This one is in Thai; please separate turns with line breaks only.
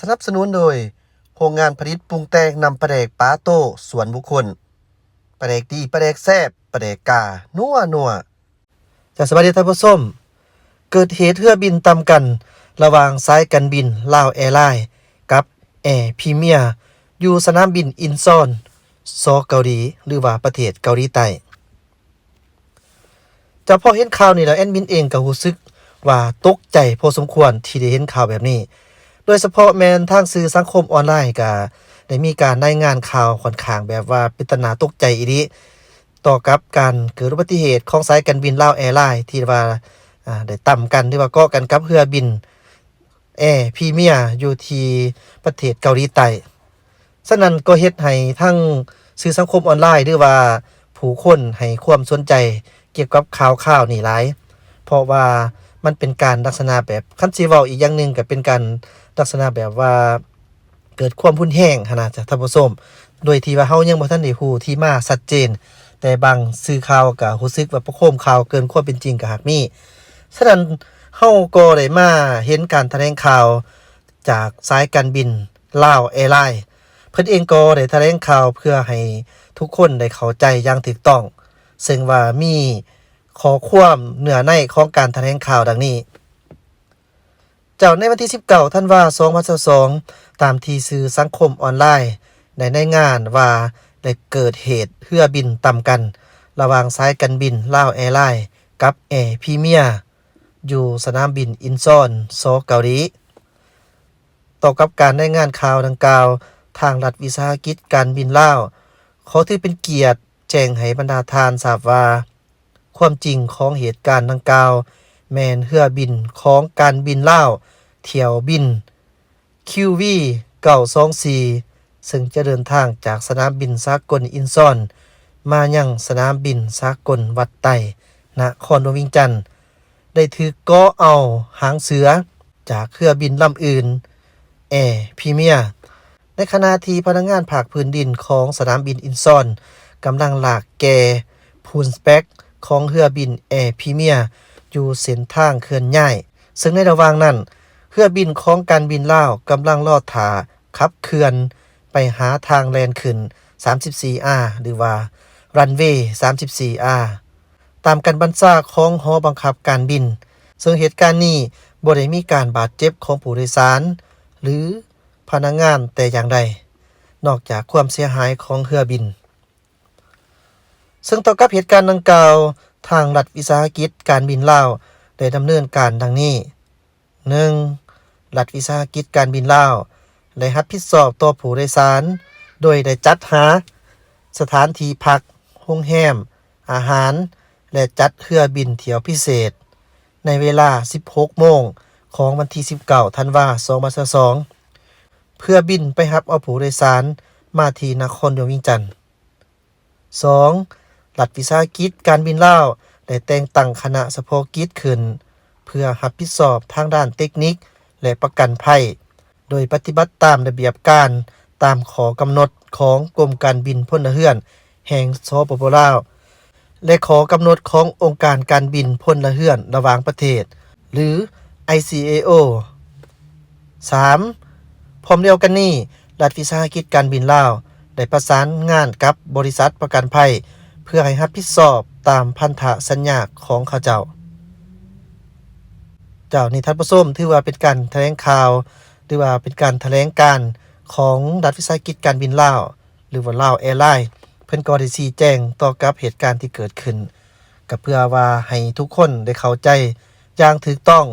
สนับสนุนโดยโรงงานผลิตปรุงแต่งนำปลาแดกปาโต้สวนบุคคลปลาแดกดีปลาแดกแซ่บปลาแดกกานัวจากสวัสดีท่านผู้ชมเกิดเหตุเรือบินต่ำกันระหว่างสายการบินลาวแอร์ไลน์กับแอร์พรีเมียร์อยู่สนามบินอินซอนเกาหลีหรือว่าประเทศเกาหลีใต้จะพอเห็นข่าวนี้แล้วแอดมินเองก็รู้สึกว่าตกใจพอสมควรที่ได้เห็นข่าวแบบนี้โดยเฉพาะแมนทางสื่อสังคมออนไลน์ก็ได้มีการรายงานข่าวค่อนข้างแบบว่าเป็นตาน่าตกใจอีหลีต่อกับการเกิดอุบัติเหตุของสายการบินลาวแอร์ไลน์ที่ว่าได้ต่ำกันที่ว่าเกาะกันกับเรือบินแอร์พรีเมียร์อยู่ที่ประเทศเกาหลีใต้ฉะนั้นก็เฮ็ดให้ทั้งสื่อสังคมออนไลน์หรือว่าผู้คนให้ความสนใจเกี่ยวกับข่าวนี่หลายเพราะว่ามันเป็นการลักษณะแบบคันสิเว้าอีกอย่างหนึงก็เป็นการลักษณะแบบว่าเกิดความรุนแรงหั้นน่ะจ้ะท่านผู้ชมโดยที่ว่าเฮายังบ่ทันได้รู้ที่มาชัดเจนแต่บางสื่อข่าวก็รู้สึกว่าประโคมข่าวเกินความเป็นจริงก็หากมีฉะนั้นเฮาก็ได้มาเห็นการแถลงข่าวจากสายการบินลาวแอร์ไลน์เพิ่นเองก็ได้แถลงข่าวเพื่อให้ทุกคนได้เข้าใจอย่างถูกต้องซึ่งว่ามีข้อความเนื้อในของการแถลงข่าวดังนี้ในวันที่19ธันวาคม2022ตามที่สื่อสังคมออนไลน์ได้รายงานว่าได้เกิดเหตุเรือบินต่ำกันระหว่างสายการบินลาวแอร์ไลน์กับแอร์พรีเมียร์อยู่สนามบินอินซอนเกาหลีต่อกับการรายงานข่าวดังกล่าวทางรัฐวิสาหกิจการบินลาวขอถือเป็นเกียรติแจ้งให้บรรดาทานทราบว่าความจริงของเหตุการณ์ดังกล่าวแม่นเรือบินของการบินลาวเที่ยวบิน QV 924ซึ่งจะเดินทางจากสนามบินสากลอินซอนมายังสนามบินสากลวัดไต่นครหลวงวิงจันทน์ได้ถือก่อเอาหางเสือจากเครื่องบินลำอื่นแอร์พรีเมียร์ในขณะที่พนักงานภาคพื้นดินของสนามบินอินซอนกำลังลากแก่พูนสเปกของเรือบินแอร์พรีเมียร์อยู่เส้นทางเคลื่อนย้ายซึ่งในระหว่างนั้นเรือบินของการบินลาวกำลังลอดท่าขับเคลื่อนไปหาทางแลนขึ้น 34R หรือว่ารันเวย์ 34R ตามการบัญชาของหอบังคับการบินซึ่งเหตุการณ์นี้บ่ได้มีการบาดเจ็บของผู้โดยสารหรือพนักงานแต่อย่างใดนอกจากความเสียหายของเรือบินซึ่งต่อกับเหตุการณ์ดังกล่าวทางรัฐวิสาหกิจการบินลาวได้ดำเนินการดังนี้ 1. รัฐวิสาหกิจการบินลาวได้รับผิดชอบต่อผู้โดยสารโดยได้จัดหาสถานที่พักโรงแรมอาหารและจัดเรือบินเที่ยวพิเศษในเวลา 16 โมงของวันที่ 19 ธันวาคม 2022เพื่อบินไปรับเอาผู้โดยสารมาที่นครหลวงวิงจันทน์ 2. รัฐวิสาหกิจการบินลาวได้แต่งตั้งคณะเฉพาะกิจขึ้นเพื่อรับผิดชอบทางด้านเทคนิคและประกันภัยโดยปฏิบัติตามระเบียบการตามขอกำหนดของกรมการบินพลเรือนแห่งสปป.ลาวและขอกำหนดขององค์การการบินพลเรือนระหว่างประเทศหรือ ICAO 3. พร้อมเดียวกันนี้รัฐวิสาหกิจการบินลาวได้ประสานงานกับบริษัทประกันภัยเพื่อให้รับผิดชอบตามพันธสัญญาของเขาเจ้านี่ท่านผู้ชมถือว่าเป็นการแถลงข่าวหรือว่าเป็นการแถลงการของรัฐวิสาหกิจการบินลาวหรือว่าลาวแอร์ไลน์เพิ่นก็ได้ชี้แจงต่อกับเหตุการณ์ที่เกิดขึ้นก็เพื่อว่าให้ทุกคนได้เข้าใจอย่างถูกต้อง